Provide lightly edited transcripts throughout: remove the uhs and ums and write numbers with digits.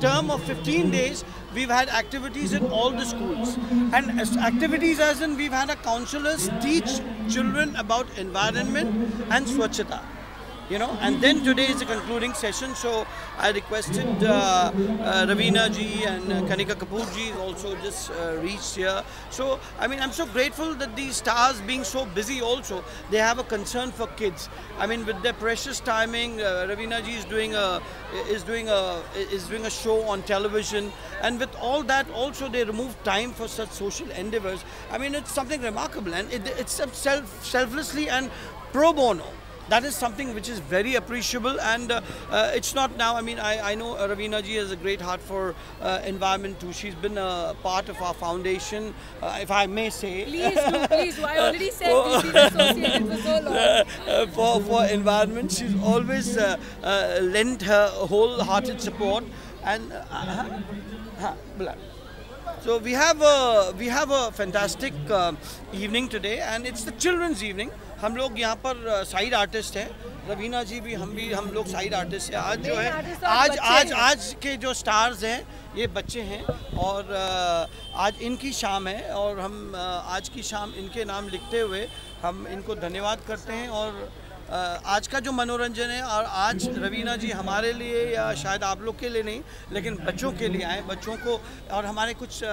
term of 15 days, we've had activities in all the schools. And activities as in we've had our counselors teach children about environment and Swachhata. You know, and then today is the concluding session, so I requested Raveena ji and Kanika Kapoor ji also just reached here. So I mean, I'm so grateful that these stars, being so busy also, they have a concern for kids. I mean, with their precious timing, Raveena ji is doing a show on television, and with all that also they remove time for such social endeavors. I mean, it's something remarkable, and it's selflessly and pro bono. That is something which is very appreciable, and it's not now. I mean, I know Raveena ji has a great heart for environment too. She's been a part of our foundation, if I may say. Please do. I already said we've been associated for so long. For environment, she's always lent her wholehearted support, and so we have a fantastic evening today, and it's the children's evening. हम लोग यहाँ पर side artist हैं, रवीना जी भी हम लोग side artist हैं। आज जो है आज के जो स्टार्स हैं ये बच्चे हैं, और आज इनकी शाम है, और हम आज की शाम इनके नाम लिखते हुए हम इनको धन्यवाद करते हैं। और आज का जो मनोरंजन है, और आज रवीना जी हमारे लिए या शायद आप लोग के लिए नहीं, लेकिन बच्चों के लिए आए, बच्चों को, और हमारे कुछ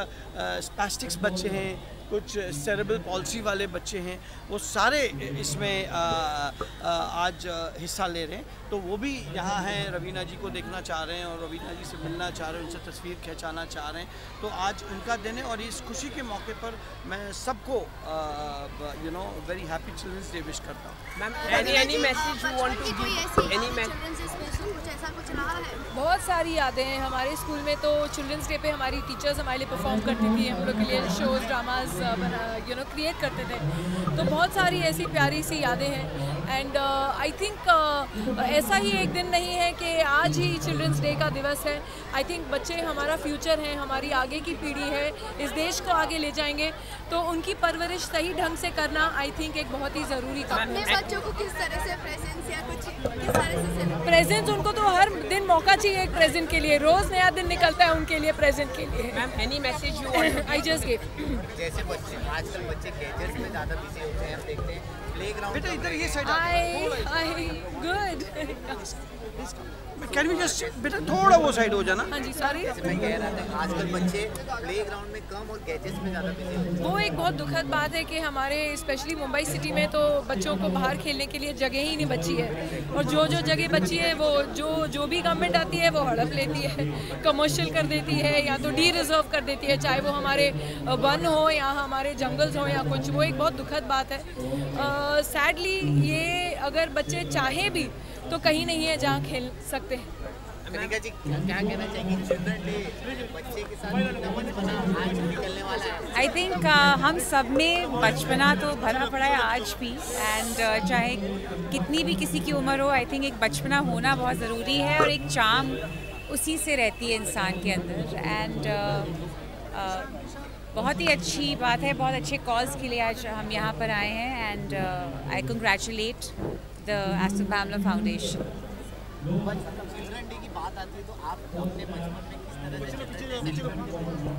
स्पैस्टिक्स बच्चे हैं, कुछ सेरेब्रल पॉलिसी वाले बच्चे हैं, वो सारे इसमें आज हिस्सा ले रहे हैं। तो वो भी यहाँ हैं, रवीना जी को देखना चाह रहे हैं और रवीना जी से मिलना चाह रहे हैं, उनसे तस्वीर खिंचाना चाह रहे हैं। तो आज उनका दिन है, और इस खुशी के मौके पर मैं सबको you know very happy children's day wish करता हूँ। Ma'am, any message you want to give? Any बहुत सारी यादें हैं हमारे स्कूल में। तो चिल्ड्रंस डे पे हमारी टीचर्स हमारे लिए परफॉर्म करती थी, हम लोग के लिए शोज ड्रामाज क्रिएट करते थे। तो बहुत सारी ऐसी प्यारी सी यादें हैं, एंड आई थिंक ऐसा ही एक दिन नहीं है कि आज ही चिल्ड्रंस डे का दिवस है। आई थिंक बच्चे हमारा फ्यूचर हैं, हमारी आगे की पीढ़ी है, इस देश को आगे ले जाएंगे, तो उनकी परवरिश सही ढंग से करना आई थिंक एक बहुत ही ज़रूरी काम है। बच्चों को किस तरह से प्रेजेंस या कुछ किस तरह से प्रेजेंस, उनको तो हर दिन मौका चाहिए एक प्रेजेंट के लिए, रोज़ नया दिन निकलता है उनके लिए प्रेजेंट के लिए। Ma'am, any message you want? I just give. जैसे बच्चे आजकल बच्चे गैजेट्स में ज़्यादा बिजी होते हैं, हम देखते हैं प्लेग्राउंड। बेटा इधर ये साइड कैन वी जस्ट बेटा थोड़ा वो साइड हो जाना। हाँ जी, सॉरी। मैं कह रहा था आजकल बच्चे प्लेग्राउंड में कम और गैजेट्स में ज़्यादा बिजी होते हैं। वो एक बहुत दुखद बात है कि हमारे स्पेशली मुंबई सिटी में तो बच्चों को बाहर खेलने के लिए जगह ही नहीं बची है, और जो जगह बची है वो जो भी गवर्नमेंट आती है वो हड़प लेती है, कमर्शियल कर देती है, या तो डी रिजर्व कर देती है, चाहे वो हमारे वन हो या हमारे जंगल्स हो या कुछ। वो एक बहुत दुखद बात है। सैडली ये अगर बच्चे चाहें भी तो कहीं नहीं है जहाँ खेल सकते हैं। कनिका जी क्या कहना चाहिए? चिल्ड्रन डे बच्चे के साथ बचपना आज निकलने वाला है। आई थिंक हम सब में बचपना तो भरा पड़ा है आज भी, एंड चाहे कितनी भी किसी की उम्र हो, आई थिंक एक बचपना होना बहुत ज़रूरी है, और एक चाम उसी से रहती है इंसान के अंदर। एंड बहुत ही अच्छी बात है, बहुत अच्छे कॉज के लिए आज हम यहाँ पर आए हैं, and I congratulate the Aston Pamela foundation. Children day की बात आती है तो आप अपने बचपन में किस तरह से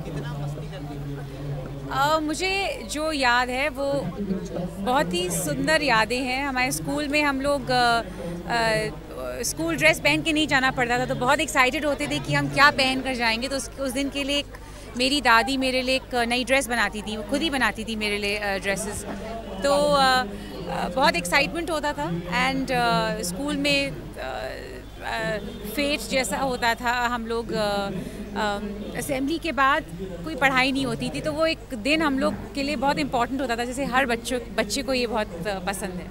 कितना मस्ती करती? मुझे जो याद है वो बहुत ही सुंदर यादें हैं। हमारे स्कूल में हम लोग स्कूल ड्रेस पहन के नहीं जाना पड़ता था, तो बहुत एक्साइटेड होते थे कि हम क्या पहन कर जाएंगे। तो उस दिन के लिए मेरी दादी मेरे लिए एक नई ड्रेस बनाती थी, वो खुद ही बनाती थी मेरे लिए ड्रेसेस। तो बहुत एक्साइटमेंट होता था, एंड स्कूल में फेट जैसा होता था। हम लोग असेंबली के बाद कोई पढ़ाई नहीं होती थी, तो वो एक दिन हम लोग के लिए बहुत इम्पोर्टेंट होता था, जैसे हर बच्चे को ये बहुत पसंद है।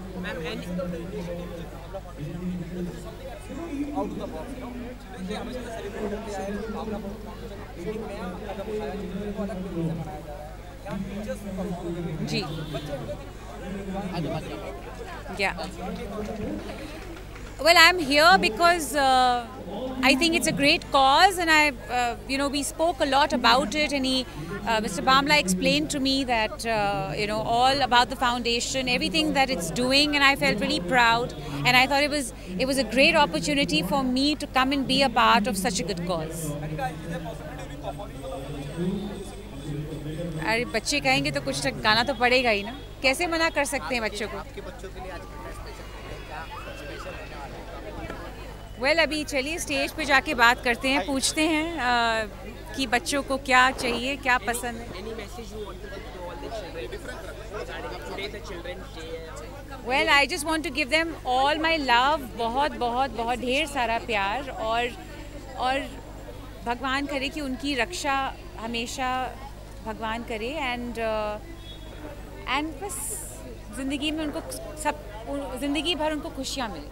जी, Well, I'm here because I think it's a great cause, and we spoke a lot about it, and Mr. Bamla explained to me that, all about the foundation, everything that it's doing, and I felt really proud, and I thought it was a great opportunity for me to come and be a part of such a good cause. अरे बच्चे कहेंगे तो कुछ गाना तो पड़ेगा ही ना, कैसे मना कर सकते हैं बच्चों को। आपके बच्चों के लिए आज कितना स्पेशल है, क्या स्पेशल रहने वाला है? वेल अभी चलिए स्टेज पे जाके बात करते हैं, पूछते हैं कि बच्चों को क्या चाहिए, क्या पसंद है। Any message you want to give to all the children? Today the Children's Day. Well I just want to give them all my love, बहुत बहुत बहुत ढेर सारा प्यार, और भगवान करे कि उनकी रक्षा हमेशा भगवान करे, एंड बस ज़िंदगी में उनको ज़िंदगी भर उनको खुशियाँ मिले।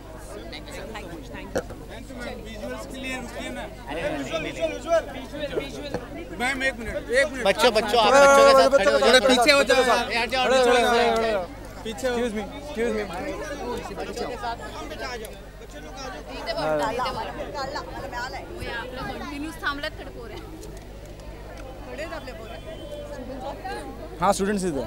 बच्चों आप बच्चों के साथ खड़े हो जाओ, पीछे हो जाओ, पीछे एक्सक्यूज मी कंटिन्यूस थांबलात कडे पोरे हाँ स्टूडेंट्स इधर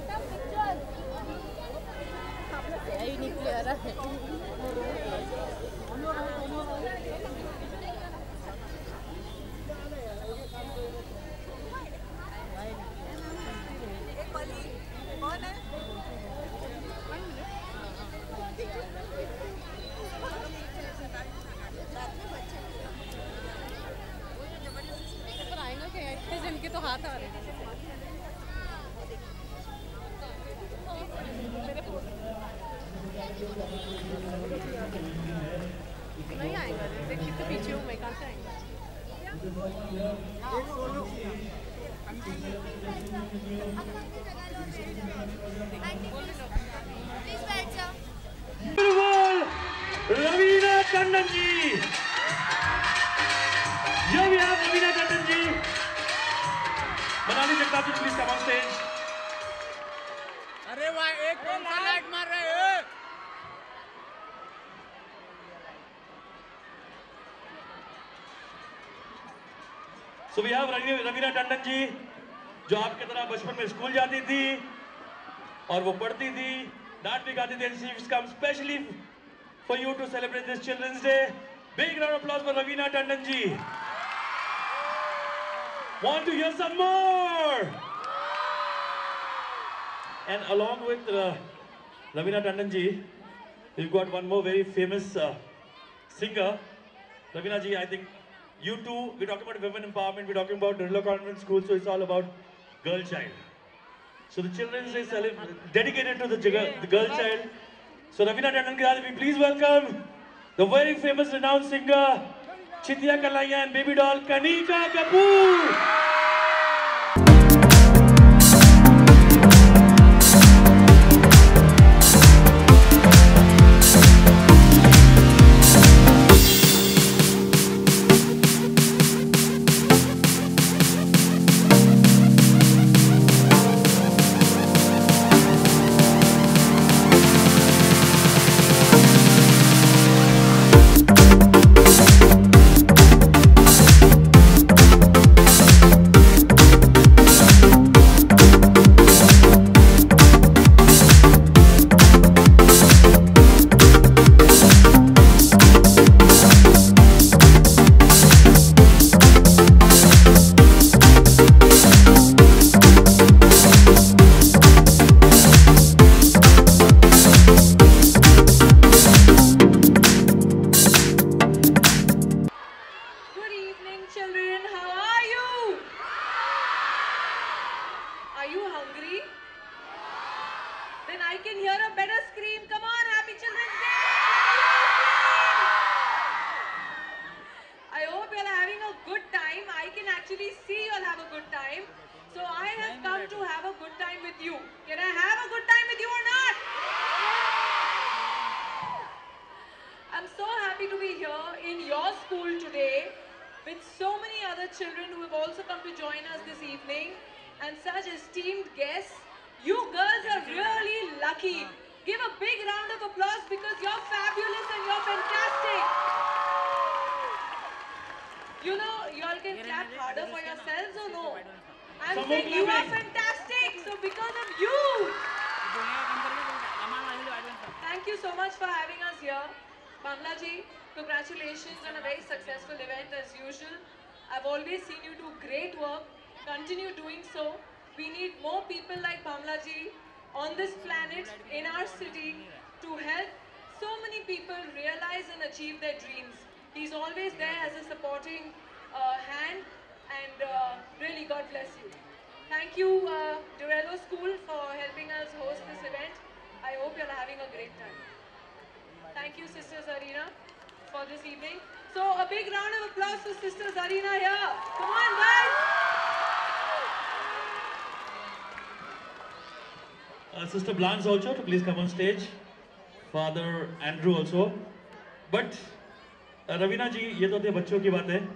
जिनके तो हाथ आ रहे हैं। नहीं आएगा, देखिए तो पीछे हूँ मैं, कहाँ से आएंगे? प्लीज बैठ जाओ। Raveena Tandon ji, here we have Raveena Tandon ji. Manali Jagtap ji please come on stage. अरे वाह, एक कौन सा लाइट मार रहे हैं? So we have Raveena Tandon जी, जो आपकी तरह बचपन में स्कूल जाती थी और वो पढ़ती थी, डांट भी गाती थी, and she has come specially for you to celebrate this Children's Day. Big round of applause for Raveena Tandon ji. Want to hear some more? And along with Ravina Tandon ji, we've got one more very famous singer. Ravina ji, I think you too, we're talking about women empowerment, we're talking about Rirla Convent School, so it's all about girl child. So the Children's Day is dedicated to the girl child. So Ravina Tandon ji, we please welcome the very famous renowned singer, Chitya Kalaiya and baby doll Kanika Kapoor. Children who have also come to join us this evening and such esteemed guests. You girls are really lucky Give a big round of applause because you're fabulous and you're fantastic. You know, you all can clap harder for yourselves or no? I'm saying you are fantastic. So because of you. Thank you so much for having us here. Bamla ji, congratulations on a very successful event as usual. I've always seen you do great work. Continue doing so. We need more people like Bamla ji on this planet, in our city, to help so many people realize and achieve their dreams. He's always there as a supporting hand, and really God bless you. Thank you Durello School for helping us host this event. I hope you're having a great time. Thank you Sisters Arena for this evening. So a big round of applause for Sisters Arena here. Come on guys! Sister Blanche also to please come on stage. Father Andrew also. But Ravina ji, ये तो थे बच्चों की बात है.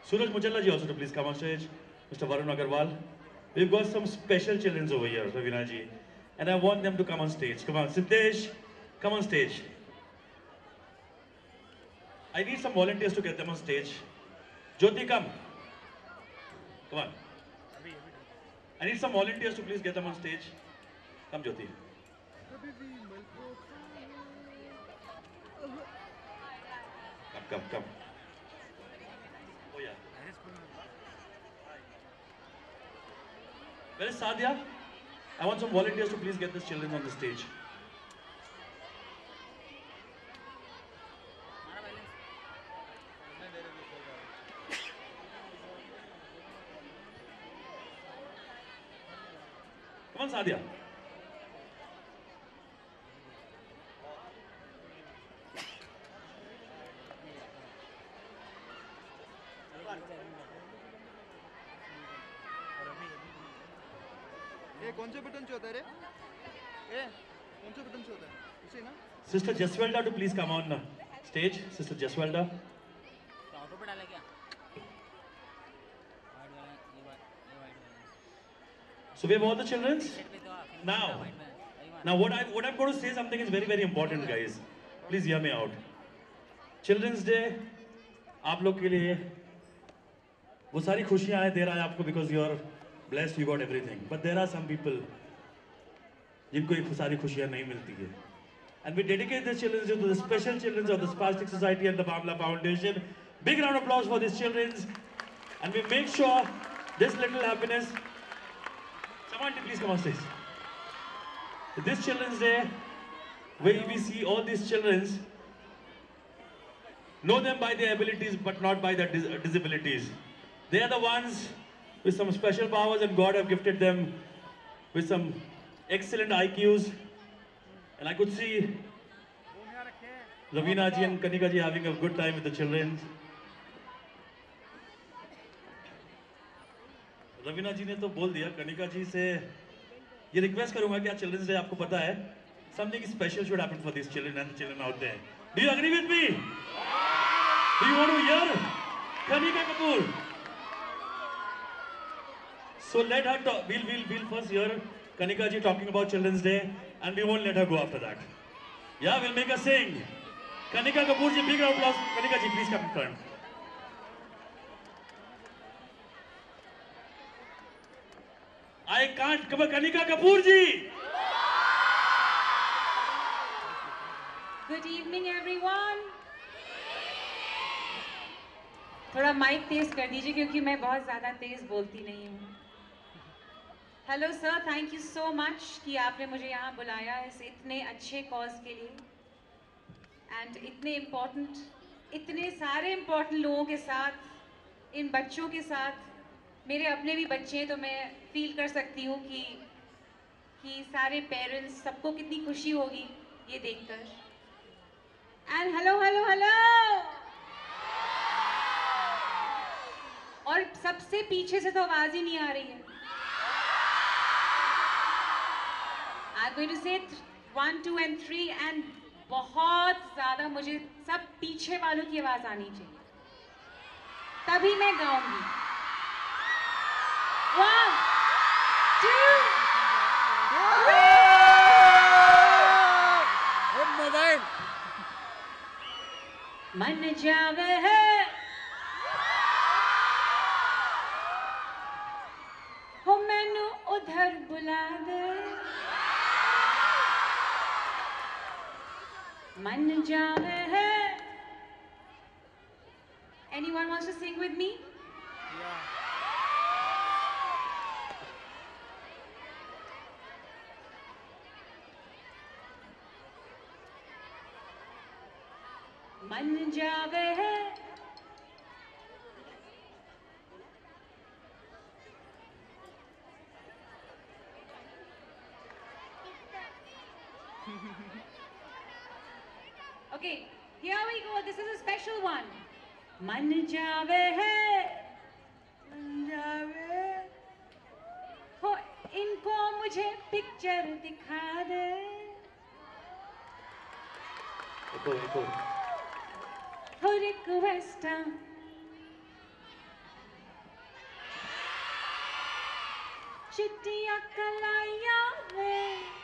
Suraj Muchalla ji also to please come on stage. Mr. Varun Agarwal. We've got some special children over here, Ravina ji, and I want them to come on stage. Come on, Siddesh, come on stage. I need some volunteers to get them on stage. Jyoti, come. Come on. I need some volunteers to please get them on stage. Come, Jyoti. Come. Oh yeah. Where is Sadia? I want some volunteers to please get these children on the stage. Come on, Sadia. कौन से button से होता है रे? कौन से button से होता है? इसे ना? Sister Jaswelda to please come on stage. Sister Jaswelda. Auto पे डाला क्या? So we have all the children. Now what I'm going to say something is very important, guys. Please hear me out. Children's Day आप लोग के लिए वो सारी खुशियाँ दे रहा है आपको because you are blessed, you got everything. But there are some people जिनको ये सारी खुशियाँ नहीं मिलती है. And we dedicate this Children's Day to the special children of the Spastic Society and the Bamla Foundation. Big round of applause for these children. And we make sure this little happiness. Samantha, please come on stage. This Children's Day, where we see all these children, know them by their abilities but not by their disabilities. They are the ones with some special powers, and God have gifted them with some excellent IQs. And I could see Ravina ji and Kanika ji having a good time with the children. Ravina ji ने तो बोल दिया, कनिका जी से ये request करूंगा कि आज children's day आपको पता है, something special should happen for these children and the children out there. Do you agree with me? Do you want to hear Kanika Kapoor? So let her talk. We'll first hear Kanika ji talking about Children's Day, and we won't let her go after that. Yeah, we'll make her sing. Kanika Kapoor ji, big round of applause. Kanika ji, please come in front. I can't come, Kanika Kapoor ji. Good evening everyone. थोड़ा mic तेज कर दीजिए क्योंकि मैं बहुत ज़्यादा तेज बोलती नहीं हूँ. Hello sir, thank you so much कि आपने मुझे यहाँ बुलाया इस इतने अच्छे कॉज के लिए एंड इतने सारे इम्पोर्टेंट लोगों के साथ, इन बच्चों के साथ. मेरे अपने भी बच्चे हैं तो मैं फील कर सकती हूँ कि सारे पेरेंट्स, सबको कितनी खुशी होगी ये देखकर. एंड हेलो और सबसे पीछे से तो आवाज ही नहीं आ रही है. I'm going to say 1, 2 and 3 and बहुत ज़्यादा मुझे सब पीछे वालों की आवाज आनी चाहिए, तभी मैं गाऊंगी. 1, 2, 3. मन जावे है हो मैनू उधर बुला दे मन जावे है Anyone wants to sing with me? मन जावे है Okay, here we go. This is a special one. मन जावे है मन जावे हो इनको मुझे पिक्चर दिखा दे हो रिक्वेस्ट चिट्ठियां कलाइया में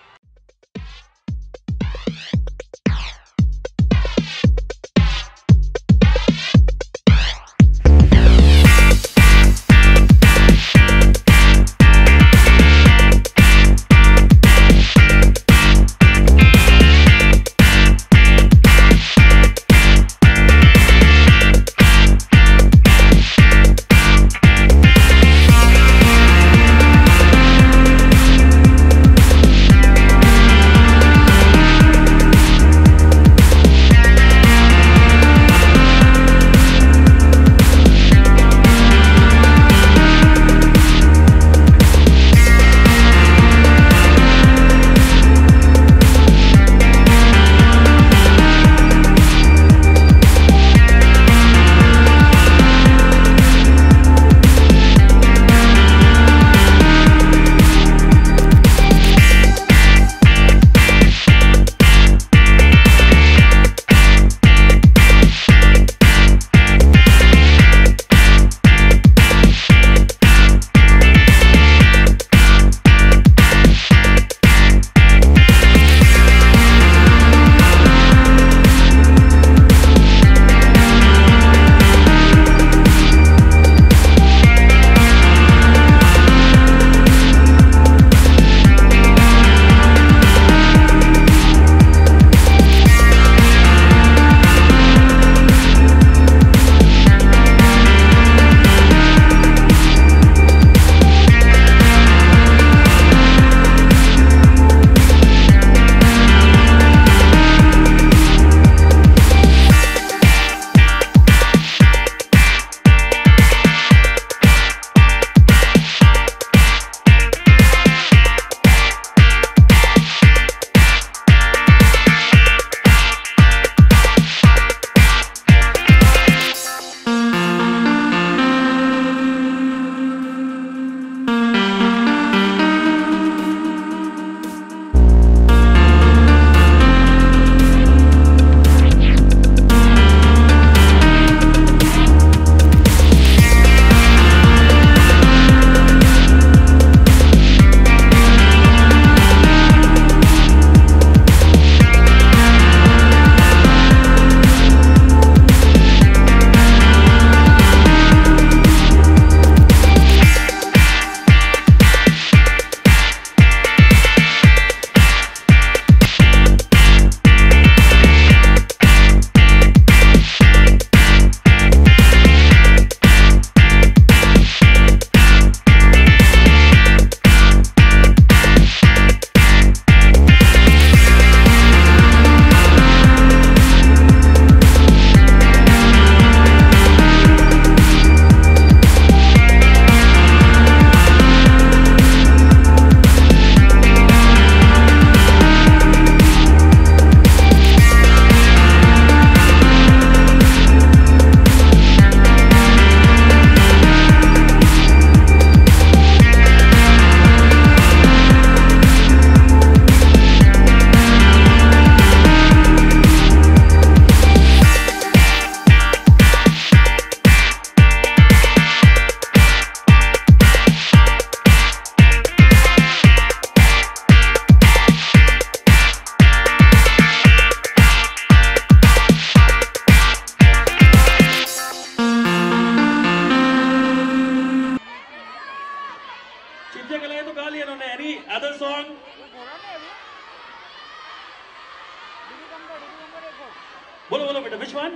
Which one?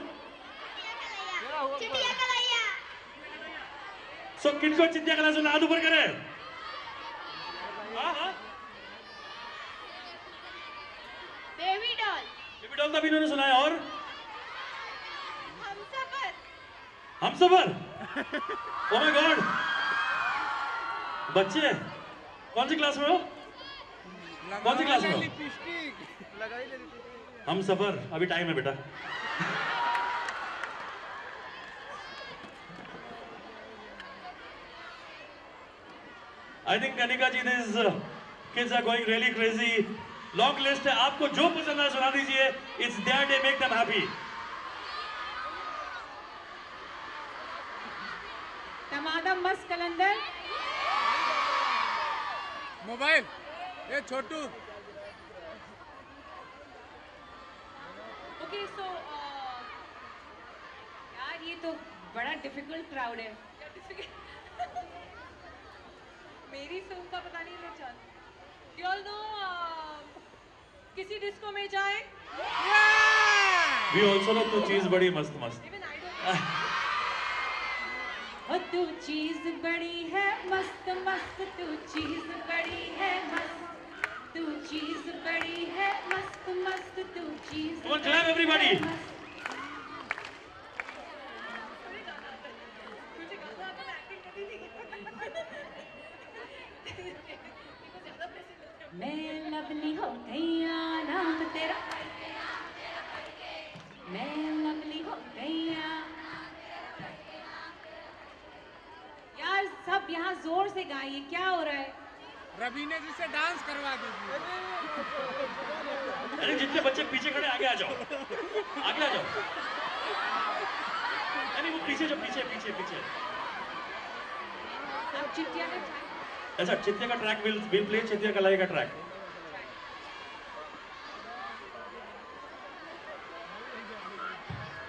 Chittiyaan Kalaiya. So किनको चित्तिया कला सुना हाथ ऊपर करे? हाँ। Baby doll. बेबी डॉल तभी इन्होंने सुनाया और? Humsafar. Humsafar? Oh my God! बच्चे कौन सी क्लास में हो? कौन सी क्लास में हो? हम सफर अभी टाइम है बेटा। I think Kanika ji, these kids are going really crazy. Long list है, आपको जो पसंद है सुना दीजिए. It's their day, make them happy. टमाटर मस्त कलंदर मोबाइल ये छोटू ओके सो यार ये तो बड़ा डिफिकल्ट क्राउड है मेरी फिल्म का पता नहीं मैं जानती यू ऑल नो किसी डिस्को में जाए We also know तू चीज बड़ी मस्त मस्त. इवन आई डोंट ओ तू चीज बड़ी है मस्त मस्त तू चीज बड़ी है मस्त तू चीज बड़ी है मस्त मस्त तू चीज Come on, clap everybody. मुझे गाना आता मैं एक्टिंग करती थी मैं लवली हो गईया नाम तेरा मैं लवली हो गईया यार सब यहाँ जोर से गाइए क्या हो रहा है रवीना जी से डांस करवा दीजिए अरे जितने बच्चे पीछे खड़े आगे आ जाओ आगे आ जाओ अरे वो पीछे जो पीछे पीछे पीछे अब चिट्टिया का ऐसा चित्तिया का ट्रैक विल प्ले चित्तिया कलाई का ट्रैक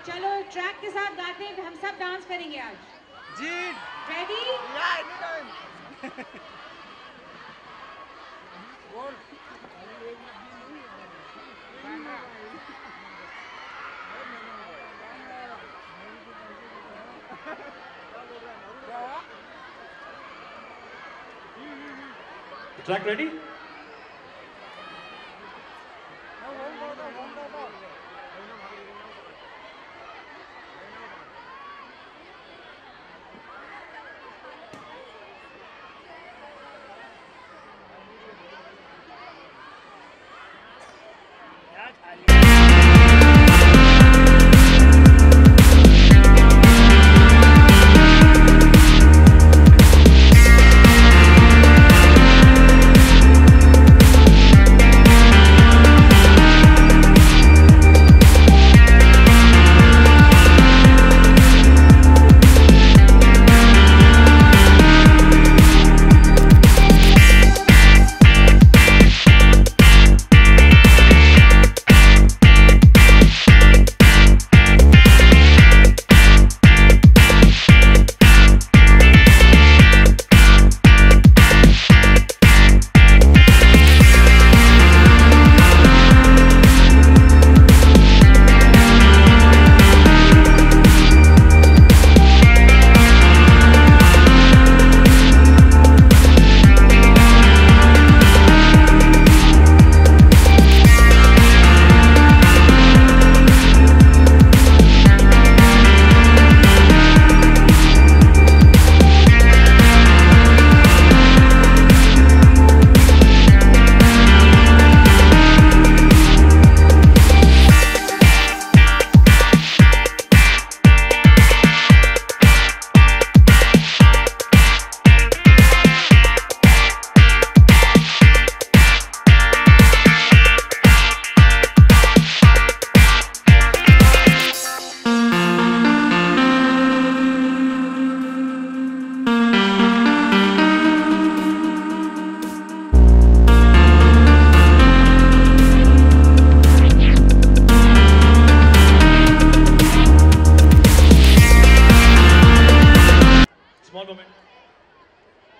चलो ट्रैक के साथ गाते हैं हम सब डांस करेंगे आज जी ready track ready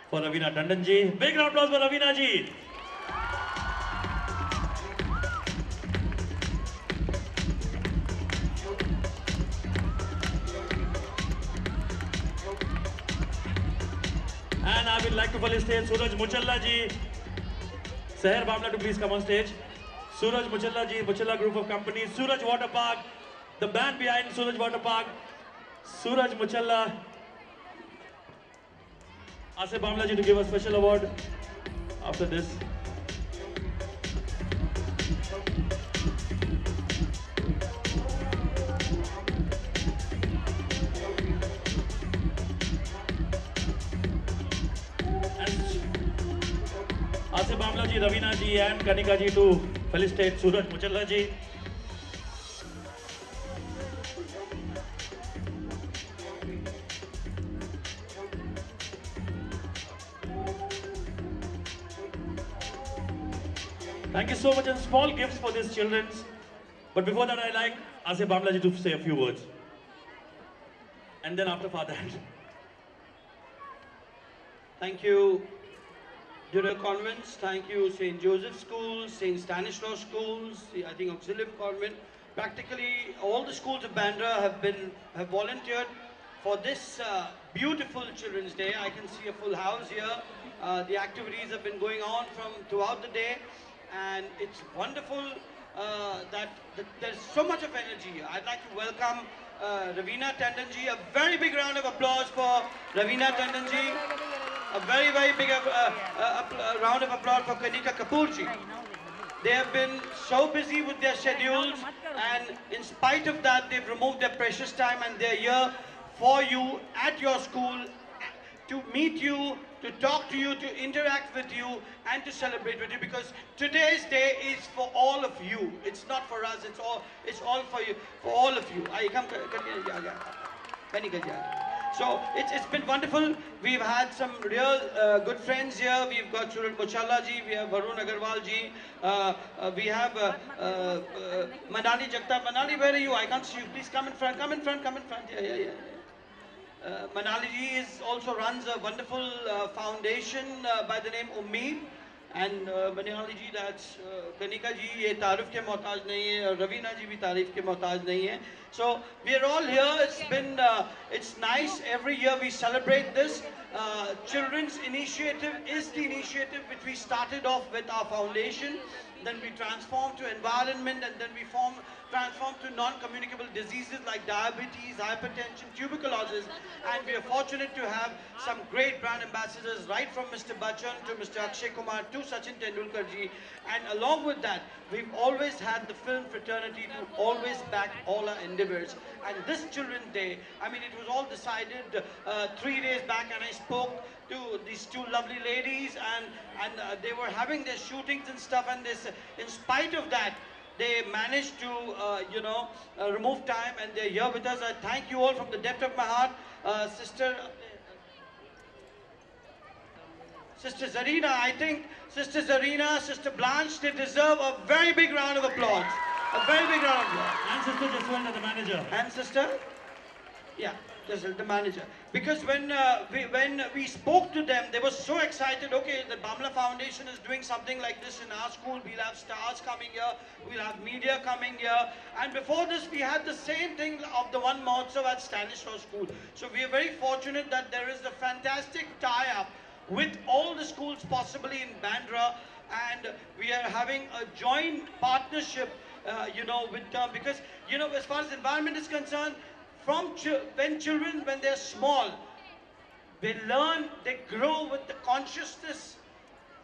for Ravina Tandon ji. Big round of applause for Ravina ji. I would like to felicitate Suraj Muchalla ji. Seher Bamla to please come on stage. Suraj Muchalla ji, Muchalla Group of Companies, Suraj Water Park, the band behind Suraj Water Park, Suraj Muchalla. Asif Bamla ji to give a special award after this. Asif Bamla ji, Ravina ji and Kanika ji to felicitate Suraj Muchalla ji. Thank you so much, and small gifts for these children. But before that, I like Asif Bamla ji to say a few words. And then after that. Thank you, Dural Convents. Thank you, St. Joseph Schools, St. Stanislaus Schools, I think Auxilium Convent. Practically all the schools of Bandra have volunteered for this beautiful Children's Day. I can see a full house here. The activities have been going on from throughout the day, and it's wonderful that there's so much of energy. I'd like to welcome Ravina Tandon ji. A very big round of applause for Ravina Tandon ji. A very, very big round of applause for Kanika Kapoor ji. They have been so busy with their schedules, and in spite of that, they've removed their precious time, and they're here for you at your school to meet you, to talk to you, to interact with you, and to celebrate with you, because today's day is for all of you. It's not for us, it's all for you, for all of you. So it's been wonderful. We've had some real good friends here. We've got Suraj Muchalla ji, we have Varun Agarwal ji, we have Manali Jagtap. Manali, where are you? I can't see you. Please come in front, come in front, come in front. Yeah. Manali ji also runs a wonderful foundation by the name Ummeed. And Manali ji, that's Kanika ji, ye taarif ke mohtaj nahi hai, Ravina ji bhi taarif ke mohtaj nahi hai. So we are all here. It's nice. Every year we celebrate this. Children's Initiative is the initiative which we started off with our foundation. Then we transformed to environment, and then we transformed to non-communicable diseases like diabetes, hypertension, tuberculosis, and we are fortunate to have some great brand ambassadors, right from Mr. Bachchan to Mr. Akshay Kumar to Sachin Tendulkar ji. And along with that, we've always had the film fraternity to always back all our endeavors. And this Children's Day, I mean, it was all decided 3 days back, and I spoke to these two lovely ladies, and they were having their shootings and stuff, and this, in spite of that, they managed to, remove time, and they're here with us. I thank you all from the depth of my heart. Sister Zarina, I think Sister Zarina, Sister Blanche, they deserve a very big round of applause. A very big round of applause. And Sister Jaswanta, the manager. And Sister? Yeah, the manager. Because when we spoke to them, they were so excited. Okay, the Bamla Foundation is doing something like this in our school. We'll have stars coming here. We'll have media coming here. And before this, we had the same thing of the one Mahotsav at Stanislaus School. So we are very fortunate that there is a fantastic tie-up with all the schools possibly in Bandra. And we are having a joint partnership, with them. Because, as far as environment is concerned, when children, when they're small, they learn, they grow with the consciousness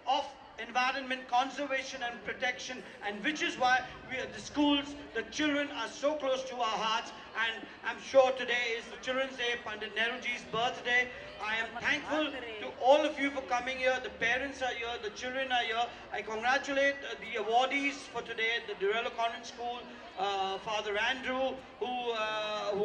of environment conservation and protection, and which is why the schools, the children are so close to our hearts. And I'm sure today is the Children's Day, Pandit Nehruji's birthday. I am thankful to all of you for coming here. The parents are here, the children are here. I congratulate the awardees for today, the Durello Convent School, Father Andrew, who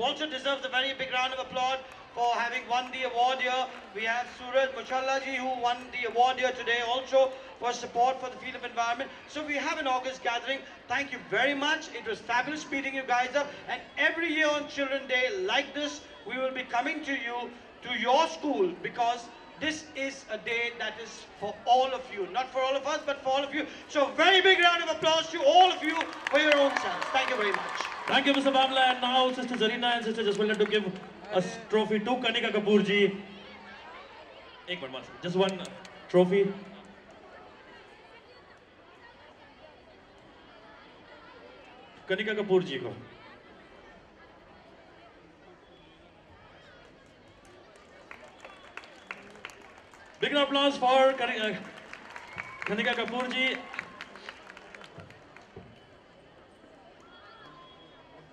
also deserves a very big round of applause for having won the award here. We have Suraj Muchalla ji, who won the award here today also for support for the field of environment. So we have an August gathering. Thank you very much. It was fabulous meeting you guys up. And every year on Children's Day like this, we will be coming to you, to your school, because this is a day that is for all of you. Not for all of us, but for all of you. So very big round of applause to all of you for your own selves. Thank you very much. Thank you, Mr. Bamla. And now Sister Zarina and Sister Jaswanta to give a trophy to Kanika Kapoor ji. एक मिनट, just one trophy. Kanika Kapoor ji को. Big applause for Kanika Kapoor ji.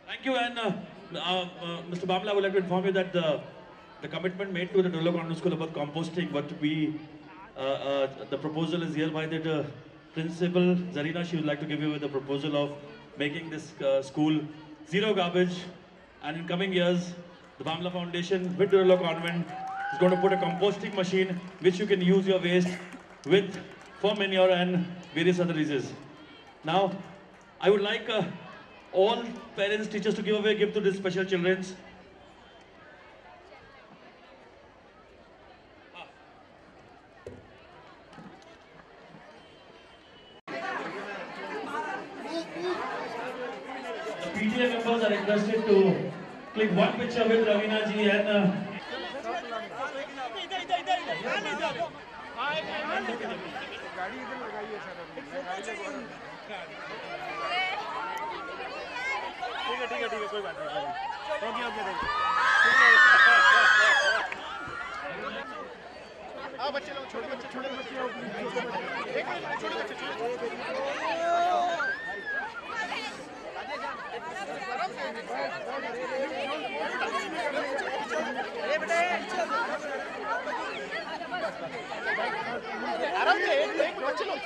Thank you, and Mr. Bamla, I would like to inform you that the commitment made to the Dolo Convent School about composting, the proposal is here by the principal Zarina. She would like to give you the proposal of making this school zero garbage, and in coming years, the Bamla Foundation with Dolo Convent is going to put a composting machine which you can use your waste with for manure and various other uses. Now, I would like all parents, teachers to give away a gift to these special children. The PTA members are requested to click one picture with Ravina ji and ठीक है कोई बात नहीं okay बच्चे लोग छोटे बच्चे एक मिनट छोटे बच्चे आराम से एक बच्चे लोग